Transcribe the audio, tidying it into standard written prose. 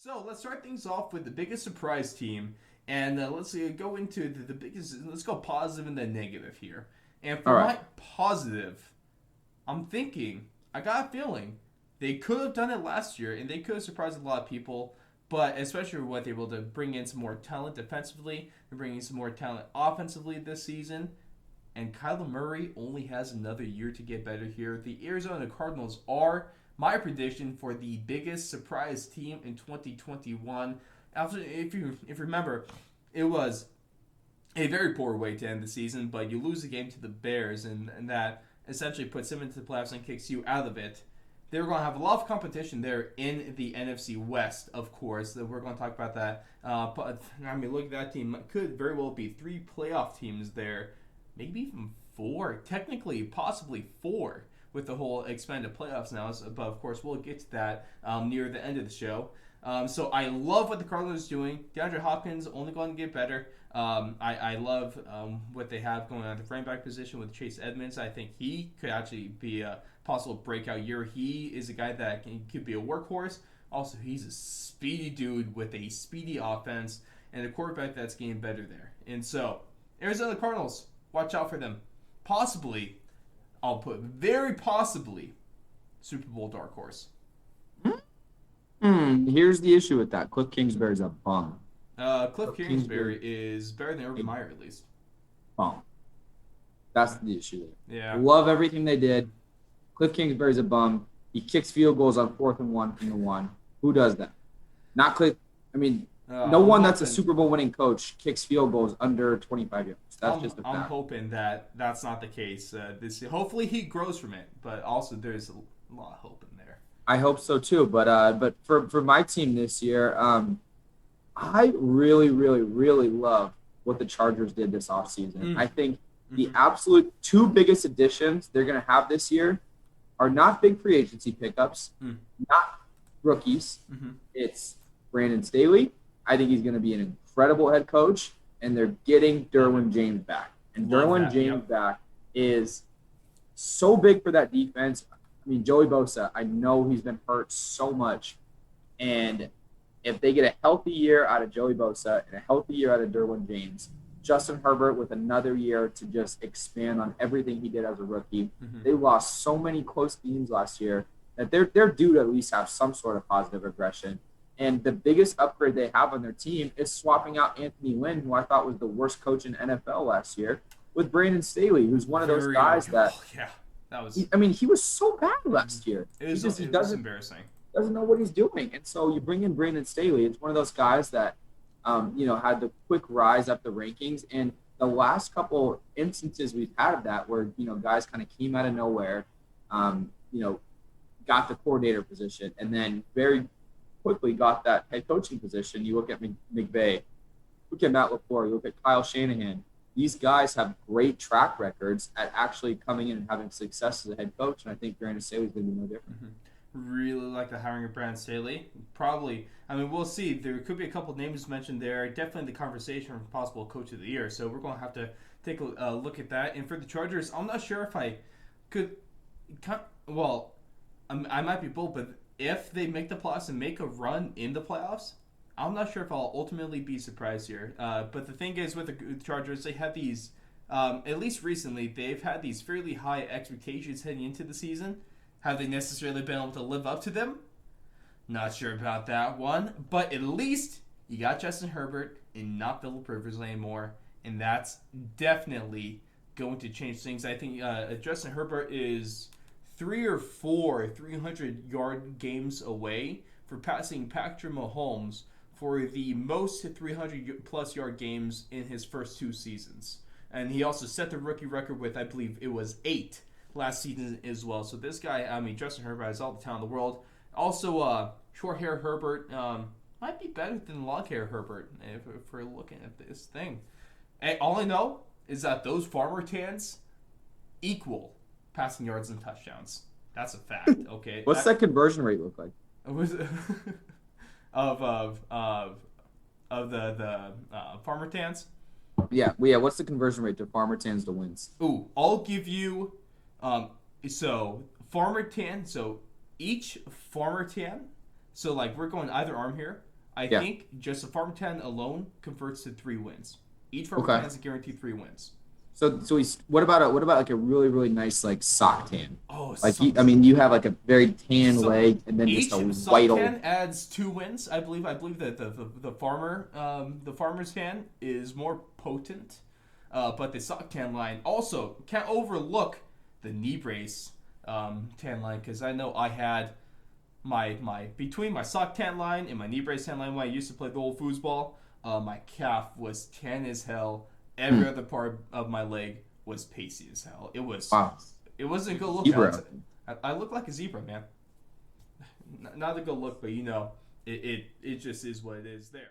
So let's start things off with the biggest surprise team, and let's go into the biggest. Let's go positive and then negative here. And for All right. my positive, I'm thinking I got a feeling they could have done it last year, and they could have surprised a lot of people. But especially with what they were able to bring in some more talent defensively, they're bringing some more talent offensively this season. And Kyler Murray only has another year to get better here. The Arizona Cardinals are my prediction for the biggest surprise team in 2021. After, if you remember, it was a very poor way to end the season, but you lose the game to the Bears, and that essentially puts them into the playoffs and kicks you out of it. They're going to have a lot of competition there in the NFC West, of course. We're going to talk about that. But I mean, look at that team. It could very well be three playoff teams there, maybe even four. Technically, possibly four with the whole expanded playoffs now. But of course, we'll get to that near the end of the show. So I love what the Cardinals are doing. DeAndre Hopkins only going to get better. I love what they have going on at the running back position with Chase Edmonds. I think he could actually be a possible breakout year. He is a guy that could be a workhorse. Also, he's a speedy dude with a speedy offense and a quarterback that's getting better there. And so, Arizona Cardinals, watch out for them. Possibly, I'll put very possibly, Super Bowl dark horse. Here's the issue with that. Cliff Kingsbury's a bum. Cliff Cliff Kingsbury is better than Urban a Meyer, at least. bum. That's the issue there. Yeah. Love everything they did. Cliff Kingsbury's a bum. He kicks field goals on 4th and 1 from the 1. Who does that? Not Cliff. I mean, no one that's a Super Bowl winning coach kicks field goals under 25 yards. That's just a fact. I'm hoping that that's not the case. Hopefully he grows from it, but also there's a lot of hope in there. I hope so too. But for my team this year, I really, really, really love what the Chargers did this offseason. I think the absolute two biggest additions they're going to have this year are not big free agency pickups, not rookies. It's Brandon Staley. I think he's going to be an incredible head coach, and they're getting Derwin James back. And Derwin James back is so big for that defense. I mean, Joey Bosa, I know he's been hurt so much. And if they get a healthy year out of Joey Bosa and a healthy year out of Derwin James, Justin Herbert with another year to just expand on everything he did as a rookie. They lost so many close games last year that they're due to at least have some sort of positive regression. And the biggest upgrade they have on their team is swapping out Anthony Lynn, who I thought was the worst coach in NFL last year, with Brandon Staley, who's one of those guys that he was so bad last year. It was embarrassing. Doesn't know what he's doing. And so you bring in Brandon Staley. It's one of those guys that had the quick rise up the rankings. And the last couple instances we've had of that where, guys kind of came out of nowhere, got the coordinator position and then very quickly got that head coaching position. You look at McVay, look at Matt LaFleur, you look at Kyle Shanahan. These guys have great track records at actually coming in and having success as a head coach. And I think Brandon Staley's going to be no different. Really like the hiring of Brandon Staley. Probably, we'll see. There could be a couple names mentioned there. Definitely the conversation for possible coach of the year. So we're going to have to take a look at that. And for the Chargers, I'm not sure if I could. Well, I might be bold, but if they make the playoffs and make a run in the playoffs, I'm not sure if I'll ultimately be surprised here. But the thing is with the Chargers, they have these, at least recently, they've had these fairly high expectations heading into the season. Have they necessarily been able to live up to them? Not sure about that one. But at least you got Justin Herbert and not Phillip Rivers anymore. And that's definitely going to change things. I think Justin Herbert is 3 or 4 300-yard games away for passing Patrick Mahomes for the most 300-plus yard games in his first 2 seasons. And he also set the rookie record with, I believe it was 8 last season as well. So this guy, Justin Herbert has all the talent in the world. Also, short hair Herbert might be better than long hair Herbert if we're looking at this thing. And all I know is that those farmer tans equal passing yards and touchdowns. That's a fact. Okay. What's that conversion rate look like? of the farmer tans? Yeah. What's the conversion rate to farmer tans to wins? Ooh, I'll give you. So farmer tan. So each farmer tan. So like we're going either arm here. I Yeah. think just the Farmer Tan alone converts to 3 wins. Each Farmer Okay. Tan has a guaranteed 3 wins. So he's what about like a really really nice like sock tan? Oh, Like I mean, you have like a very tan So leg and then just each a white old. Sock adds 2 wins. I believe. I believe that the farmer's tan is more potent, but the sock tan line also can't overlook the knee brace tan line because I know I had my between my sock tan line and my knee brace tan line when I used to play the old foosball. My calf was tan as hell. Every other part of my leg was pasty as hell. Wow. It wasn't a good look. Zebra. I look like a zebra, man. Not a good look, but it just is what it is there.